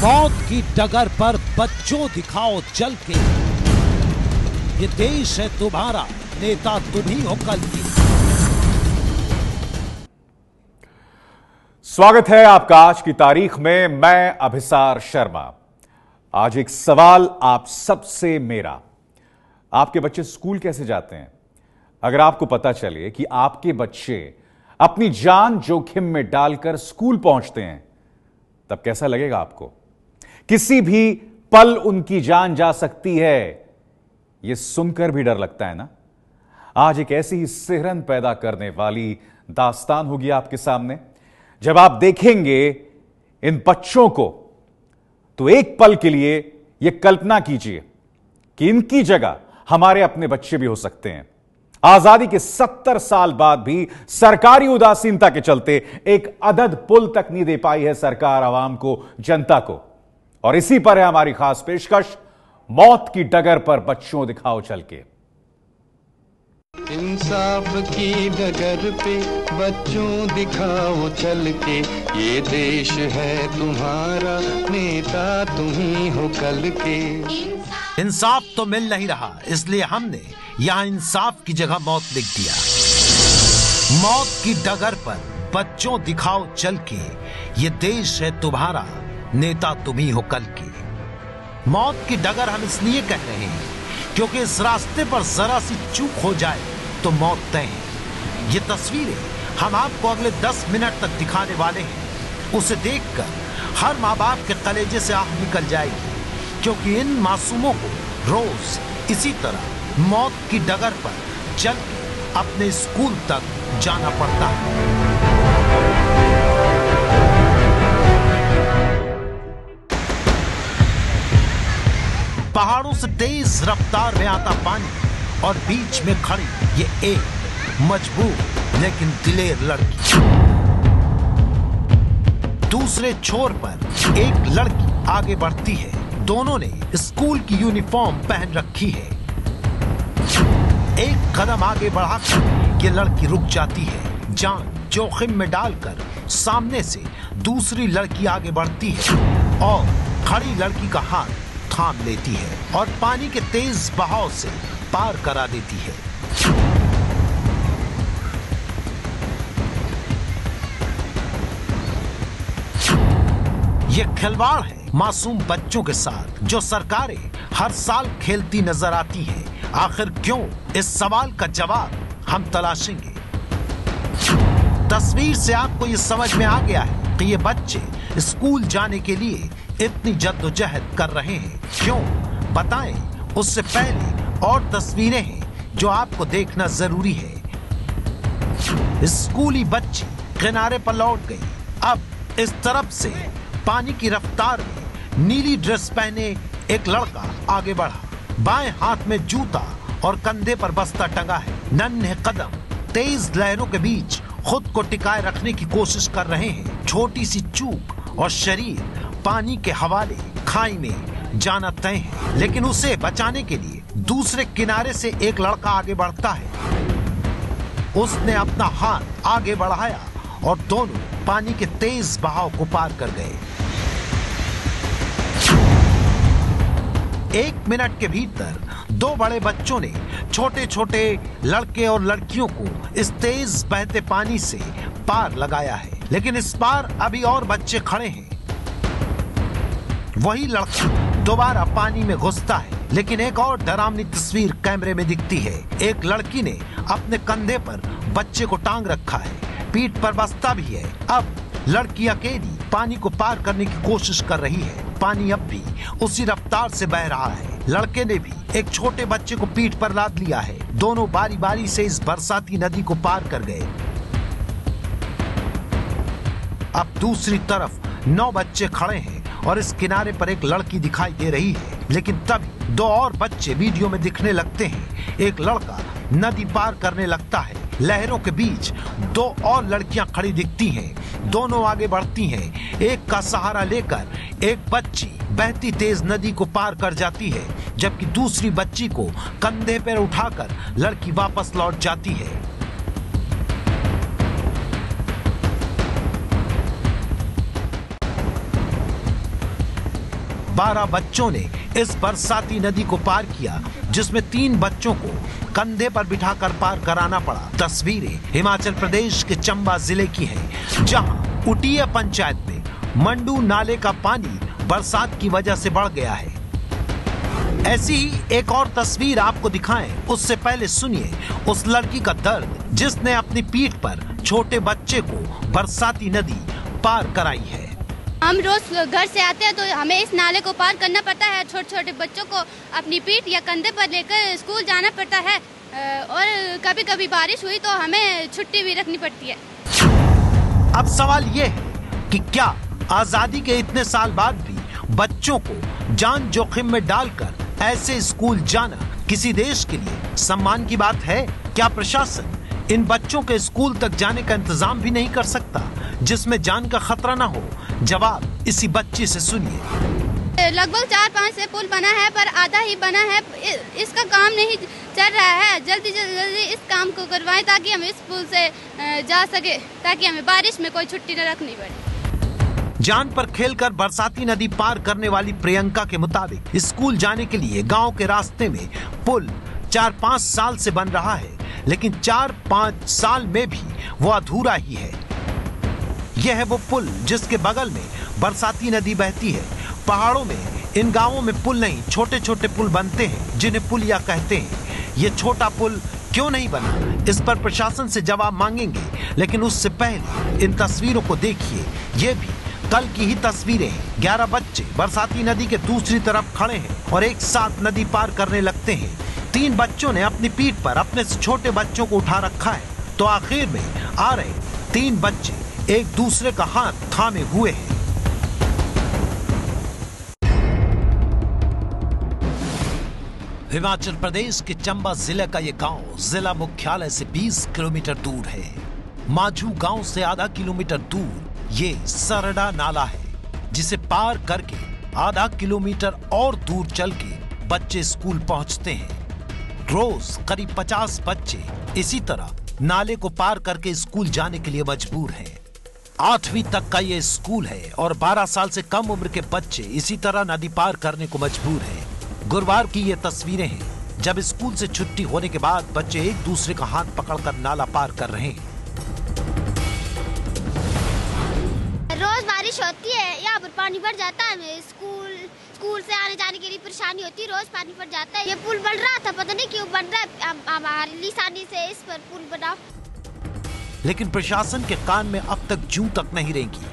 मौत की डगर पर बच्चों दिखाओ चल के, ये देश है तुम्हारा, नेता तुम ही हो कल की। स्वागत है आपका आज की तारीख में। मैं अभिसार शर्मा। आज एक सवाल आप सबसे मेरा, आपके बच्चे स्कूल कैसे जाते हैं? अगर आपको पता चले कि आपके बच्चे अपनी जान जोखिम में डालकर स्कूल पहुंचते हैं, तब कैसा लगेगा आपको? किसी भी पल उनकी जान जा सकती है, यह सुनकर भी डर लगता है ना। आज एक ऐसी ही सिहरन पैदा करने वाली दास्तान होगी आपके सामने। जब आप देखेंगे इन बच्चों को, तो एक पल के लिए यह कल्पना कीजिए कि इनकी जगह हमारे अपने बच्चे भी हो सकते हैं। आजादी के 70 साल बाद भी सरकारी उदासीनता के चलते एक अदद पुल तक नहीं दे पाई है सरकार आवाम को, जनता को। और इसी पर है हमारी खास पेशकश, मौत की डगर पर बच्चों दिखाओ चल के। इंसाफ की डगर पे बच्चों दिखाओ चल के, ये देश है तुम्हारा, नेता तुम ही हो कल के। इंसाफ तो मिल नहीं रहा, इसलिए हमने यहाँ इंसाफ की जगह मौत लिख दिया। मौत की डगर पर बच्चों दिखाओ चल के, ये देश है तुम्हारा, नेता तुम ही हो कल के। मौत की डगर हम इसलिए कह रहे हैं क्योंकि इस रास्ते पर जरा सी चूक हो जाए तो मौत तय है। ये तस्वीरें हम आपको अगले 10 मिनट तक दिखाने वाले हैं। उसे देखकर हर माँ बाप के कलेजे से आह निकल जाएगी, क्योंकि इन मासूमों को रोज इसी तरह मौत की डगर पर चल के अपने स्कूल तक जाना पड़ता है। पहाड़ों से तेज रफ्तार में आता पानी और बीच में खड़ी ये एक मजबूर लेकिन दिलेर लड़की। दूसरे छोर पर एक लड़की आगे बढ़ती है। दोनों ने स्कूल की यूनिफॉर्म पहन रखी है। एक कदम आगे बढ़ाकर ये लड़की रुक जाती है। जान जोखिम में डालकर सामने से दूसरी लड़की आगे बढ़ती है और खड़ी लड़की का हाथ थाम लेती है और पानी के तेज बहाव से पार करा देती है। यह खिलवाड़ है मासूम बच्चों के साथ, जो सरकारें हर साल खेलती नजर आती हैं। आखिर क्यों? इस सवाल का जवाब हम तलाशेंगे। तस्वीर से आपको यह समझ में आ गया है कि ये बच्चे स्कूल जाने के लिए इतनी जद्दोजहद कर रहे हैं क्यों? बताएं। उससे पहले और तस्वीरें हैं जो आपको देखना जरूरी है। स्कूली बच्ची किनारे पर लौट गई। अब इस तरफ से पानी की रफ्तार में नीली ड्रेस पहने एक लड़का आगे बढ़ा। बाएं हाथ में जूता और कंधे पर बस्ता टंगा है। नन्हे कदम तेज लहरों के बीच खुद को टिकाए रखने की कोशिश कर रहे हैं। छोटी सी चूक और शरीर पानी के हवाले खाई में जाना तय है, लेकिन उसे बचाने के लिए दूसरे किनारे से एक लड़का आगे बढ़ता है। उसने अपना हाथ आगे बढ़ाया और दोनों पानी के तेज बहाव को पार कर गए। 1 मिनट के भीतर 2 बड़े बच्चों ने छोटे छोटे लड़के और लड़कियों को इस तेज बहते पानी से पार लगाया है, लेकिन इस पार अभी और बच्चे खड़े हैं। वही लड़का दोबारा पानी में घुसता है, लेकिन एक और डरावनी तस्वीर कैमरे में दिखती है। एक लड़की ने अपने कंधे पर बच्चे को टांग रखा है, पीठ पर बस्ता भी है। अब लड़की अकेली पानी को पार करने की कोशिश कर रही है। पानी अब भी उसी रफ्तार से बह रहा है। लड़के ने भी एक छोटे बच्चे को पीठ पर लाद लिया है। दोनों बारी बारी से इस बरसाती नदी को पार कर गए। अब दूसरी तरफ 9 बच्चे खड़े हैं और इस किनारे पर एक लड़की दिखाई दे रही है, लेकिन तभी 2 और बच्चे वीडियो में दिखने लगते हैं। एक लड़का नदी पार करने लगता है। लहरों के बीच 2 और लड़कियां खड़ी दिखती हैं। दोनों आगे बढ़ती हैं। एक का सहारा लेकर एक बच्ची बहती तेज नदी को पार कर जाती है, जबकि दूसरी बच्ची को कंधे पर उठाकर लड़की वापस लौट जाती है। 12 बच्चों ने इस बरसाती नदी को पार किया, जिसमें 3 बच्चों को कंधे पर बिठाकर पार कराना पड़ा। तस्वीरें हिमाचल प्रदेश के चंबा जिले की हैं, जहां उटिया पंचायत में मंडू नाले का पानी बरसात की वजह से बढ़ गया है। ऐसी ही एक और तस्वीर आपको दिखाएं, उससे पहले सुनिए उस लड़की का दर्द जिसने अपनी पीठ पर छोटे बच्चे को बरसाती नदी पार कराई है। हम रोज घर से आते हैं तो हमें इस नाले को पार करना पड़ता है। छोटे छोटे बच्चों को अपनी पीठ या कंधे पर लेकर स्कूल जाना पड़ता है, और कभी कभी बारिश हुई तो हमें छुट्टी भी रखनी पड़ती है। अब सवाल ये है कि क्या आजादी के इतने साल बाद भी बच्चों को जान जोखिम में डालकर ऐसे स्कूल जाना किसी देश के लिए सम्मान की बात है? क्या प्रशासन इन बच्चों के स्कूल तक जाने का इंतजाम भी नहीं कर सकता, जिसमें जान का खतरा न हो? जवाब इसी बच्ची से सुनिए। लगभग 4-5 से पुल बना है, पर आधा ही बना है। इसका काम नहीं चल रहा है। जल्दी जल्दी इस काम को करवाएं ताकि हम इस पुल से जा सके, ताकि हमें बारिश में कोई छुट्टी न रखनी पड़े। जान पर खेलकर बरसाती नदी पार करने वाली प्रियंका के मुताबिक स्कूल जाने के लिए गांव के रास्ते में पुल 4-5 साल से बन रहा है, लेकिन 4-5 साल में भी वो अधूरा ही है। यह है वो पुल जिसके बगल में बरसाती नदी बहती है। पहाड़ों में इन गांवों में पुल नहीं, छोटे छोटे पुल बनते हैं, जिन्हें पुलिया कहते हैं। ये छोटा पुल क्यों नहीं बना, इस पर प्रशासन से जवाब मांगेंगे, लेकिन उससे पहले इन तस्वीरों को देखिए। ये भी कल की ही तस्वीरें हैं। 11 बच्चे बरसाती नदी के दूसरी तरफ खड़े हैं और एक साथ नदी पार करने लगते हैं। 3 बच्चों ने अपनी पीठ पर अपने से छोटे बच्चों को उठा रखा है, तो आखिर में आ रहे 3 बच्चे एक दूसरे का हाथ थामे हुए हैं। हिमाचल प्रदेश के चंबा जिले का ये गांव जिला मुख्यालय से 20 किलोमीटर दूर है। माजू गांव से आधा किलोमीटर दूर ये सरडा नाला है, जिसे पार करके आधा किलोमीटर और दूर चल के बच्चे स्कूल पहुंचते हैं। रोज करीब 50 बच्चे इसी तरह नाले को पार करके स्कूल जाने के लिए मजबूर हैं। 8वीं तक का ये स्कूल है और 12 साल से कम उम्र के बच्चे इसी तरह नदी पार करने को मजबूर हैं। गुरुवार की ये तस्वीरें हैं, जब स्कूल से छुट्टी होने के बाद बच्चे एक दूसरे का हाथ पकड़कर नाला पार कर रहे हैं। रोज बारिश होती है, यहाँ पर पानी भर जाता है। स्कूल से आने जाने के लिए परेशानी होती है, रोज पानी भर जाता है। ये पुल बन रहा था, पता नहीं क्यों बन रहा है। हमारी निशानी से इस पर पुल बना, लेकिन प्रशासन के कान में अब तक जूं तक नहीं रेंगी।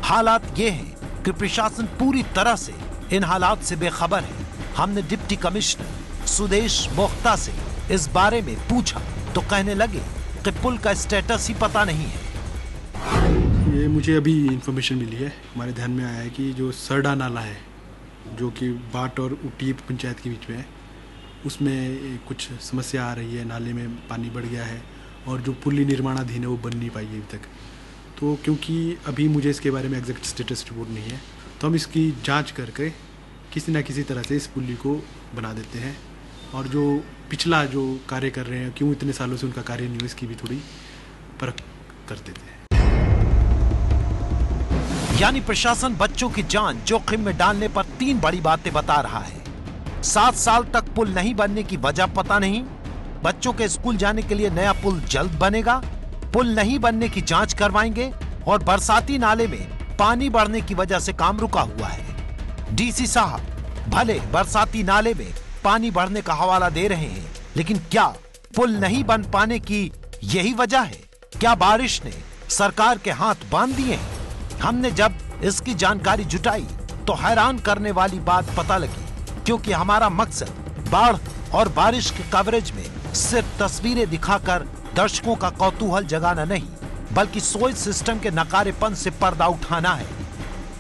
हालात ये हैं कि प्रशासन पूरी तरह से इन हालात से बेखबर है। हमने डिप्टी कमिश्नर सुदेश मोख्ता से इस बारे में पूछा तो कहने लगे कि पुल का स्टेटस ही पता नहीं है। ये मुझे अभी इंफॉर्मेशन मिली है, हमारे ध्यान में आया है कि जो सरडा नाला है, जो कि बाट और उटी पंचायत के बीच में है, उसमें कुछ समस्या आ रही है। नाले में पानी बढ़ गया है और जो पुली निर्माणाधीन है वो बन नहीं पाई है अभी तक। तो क्योंकि अभी मुझे इसके बारे में एग्जैक्ट स्टेटस रिपोर्ट नहीं है, तो हम इसकी जांच करके किसी न किसी तरह से इस पुली को बना देते हैं। और जो पिछला जो कार्य कर रहे हैं, क्यों इतने सालों से उनका कार्य नहीं हुआ, इसकी भी थोड़ी परख कर देते हैं। यानी प्रशासन बच्चों की जान जोखिम में डालने पर 3 बड़ी बातें बता रहा है। 7 साल तक पुल नहीं बनने की वजह पता नहीं, बच्चों के स्कूल जाने के लिए नया पुल जल्द बनेगा, पुल नहीं बनने की जांच करवाएंगे, और बरसाती नाले में पानी बढ़ने की वजह से काम रुका हुआ है। डीसी साहब भले बरसाती नाले में पानी बढ़ने का हवाला दे रहे हैं, लेकिन क्या पुल नहीं बन पाने की यही वजह है? क्या बारिश ने सरकार के हाथ बांध दिए हैं? हमने जब इसकी जानकारी जुटाई तो हैरान करने वाली बात पता लगी, क्योंकि हमारा मकसद बाढ़ और बारिश के कवरेज में सिर्फ तस्वीरें दिखाकर दर्शकों का कौतूहल जगाना नहीं, बल्कि सोच सिस्टम के नकारेपन से पर्दा उठाना है।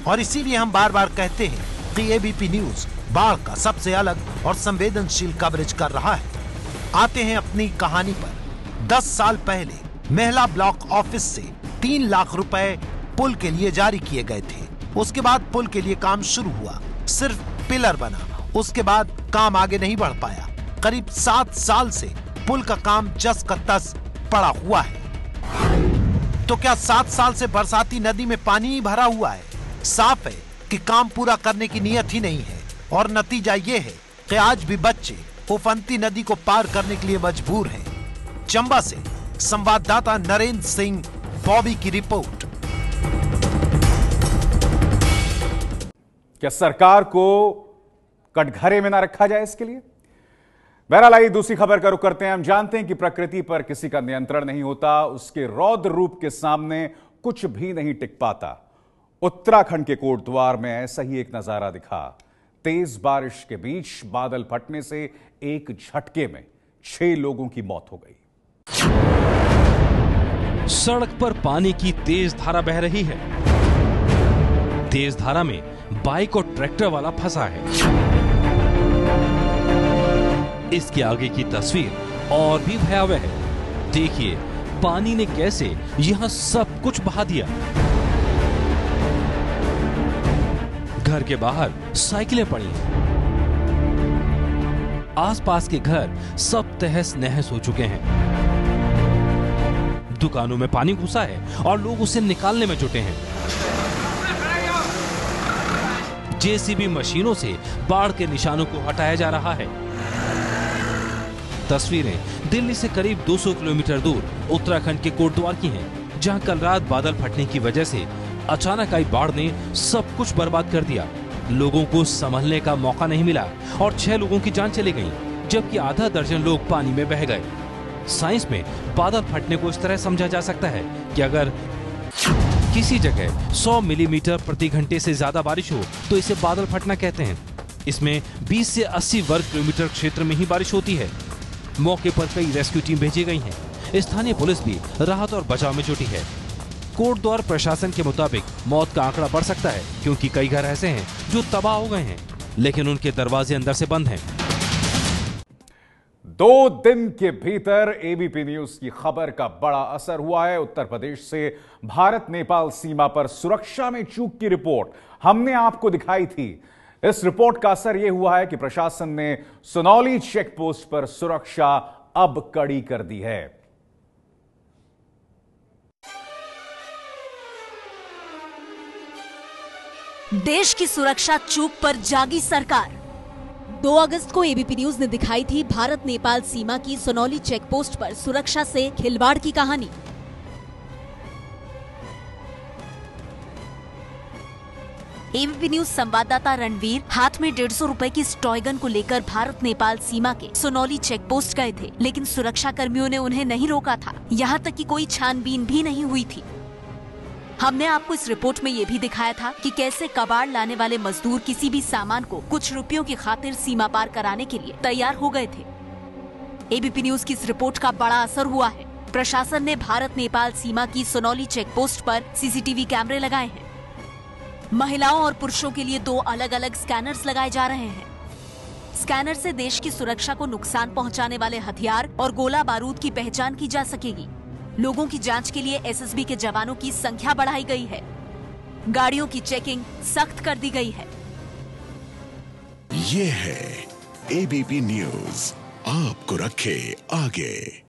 और इसीलिए हम बार बार कहते हैं कि एबीपी न्यूज बाढ़ का सबसे अलग और संवेदनशील कवरेज कर रहा है। आते हैं अपनी कहानी पर। 10 साल पहले मेहला ब्लॉक ऑफिस से 3 लाख रुपए पुल के लिए जारी किए गए थे। उसके बाद पुल के लिए काम शुरू हुआ, सिर्फ पिलर बना, उसके बाद काम आगे नहीं बढ़ पाया। करीब 7 साल से पुल का काम जस का तस पड़ा हुआ है। तो क्या 7 साल से बरसाती नदी में पानी ही भरा हुआ है? साफ है कि काम पूरा करने की नीयत ही नहीं है और नतीजा ये है कि आज भी बच्चे उफनती नदी को पार करने के लिए मजबूर हैं। चंबा से संवाददाता नरेंद्र सिंह, बॉबी की रिपोर्ट। क्या सरकार को कटघरे में ना रखा जाए इसके लिए? बहरहाल आइए दूसरी खबर का रुख करते हैं। हम जानते हैं कि प्रकृति पर किसी का नियंत्रण नहीं होता, उसके रौद्र रूप के सामने कुछ भी नहीं टिक पाता। उत्तराखंड के कोटद्वार में ऐसा ही एक नजारा दिखा। तेज बारिश के बीच बादल फटने से एक झटके में 6 लोगों की मौत हो गई। सड़क पर पानी की तेज धारा बह रही है। तेज धारा में बाइक और ट्रैक्टर वाला फंसा है। इसके आगे की तस्वीर और भी भयावह है। देखिए पानी ने कैसे यहां सब कुछ बहा दिया। घर के बाहर साइकिलें पड़ी हैं। आसपास के घर सब तहस नहस हो चुके हैं। दुकानों में पानी घुसा है और लोग उसे निकालने में जुटे हैं। जेसीबी मशीनों से बाढ़ के निशानों को हटाया जा रहा है। तस्वीरें दिल्ली से करीब 200 किलोमीटर दूर उत्तराखंड के कोटद्वार की हैं, जहां कल रात बादल फटने की वजह से अचानक आई बाढ़ ने सब कुछ बर्बाद कर दिया। लोगों को संभलने का मौका नहीं मिला और 6 लोगों की जान चली गई, जबकि आधा दर्जन लोग पानी में बह गए। साइंस में बादल फटने को इस तरह समझा जा सकता है कि अगर किसी जगह 100 मिलीमीटर प्रति घंटे से ज्यादा बारिश हो तो इसे बादल फटना कहते हैं। इसमें 20 से 80 वर्ग किलोमीटर क्षेत्र में ही बारिश होती है। मौके पर कई रेस्क्यू टीम भेजी गई हैं। स्थानीय पुलिस भी राहत और बचाव में जुटी है। कोटद्वार प्रशासन के मुताबिक मौत का आंकड़ा बढ़ सकता है, क्योंकि कई घर ऐसे हैं जो तबाह हो गए हैं, लेकिन उनके दरवाजे अंदर से बंद हैं। 2 दिन के भीतर एबीपी न्यूज की खबर का बड़ा असर हुआ है। उत्तर प्रदेश से भारत नेपाल सीमा पर सुरक्षा में चूक की रिपोर्ट हमने आपको दिखाई थी। इस रिपोर्ट का असर यह हुआ है कि प्रशासन ने सुनौली चेक पोस्ट पर सुरक्षा अब कड़ी कर दी है। देश की सुरक्षा चूक पर जागी सरकार। 2 अगस्त को एबीपी न्यूज ने दिखाई थी भारत नेपाल सीमा की सुनौली चेक पोस्ट पर सुरक्षा से खिलवाड़ की कहानी। एबीपी न्यूज संवाददाता रणवीर हाथ में 150 रुपए की स्टॉयगन को लेकर भारत नेपाल सीमा के सुनौली चेक पोस्ट गए थे, लेकिन सुरक्षा कर्मियों ने उन्हें नहीं रोका था। यहाँ तक कि कोई छानबीन भी नहीं हुई थी। हमने आपको इस रिपोर्ट में ये भी दिखाया था कि कैसे कबाड़ लाने वाले मजदूर किसी भी सामान को कुछ रुपयों की खातिर सीमा पार कराने के लिए तैयार हो गए थे। एबीपी न्यूज की इस रिपोर्ट का बड़ा असर हुआ है। प्रशासन ने भारत नेपाल सीमा की सुनौली चेक पोस्ट पर सीसीटीवी कैमरे लगाए हैं। महिलाओं और पुरुषों के लिए 2 अलग अलग स्कैनर्स लगाए जा रहे हैं। स्कैनर से देश की सुरक्षा को नुकसान पहुंचाने वाले हथियार और गोला बारूद की पहचान की जा सकेगी। लोगों की जांच के लिए एसएसबी के जवानों की संख्या बढ़ाई गई है। गाड़ियों की चेकिंग सख्त कर दी गई है। ये है एबीपी न्यूज, आपको रखे आगे।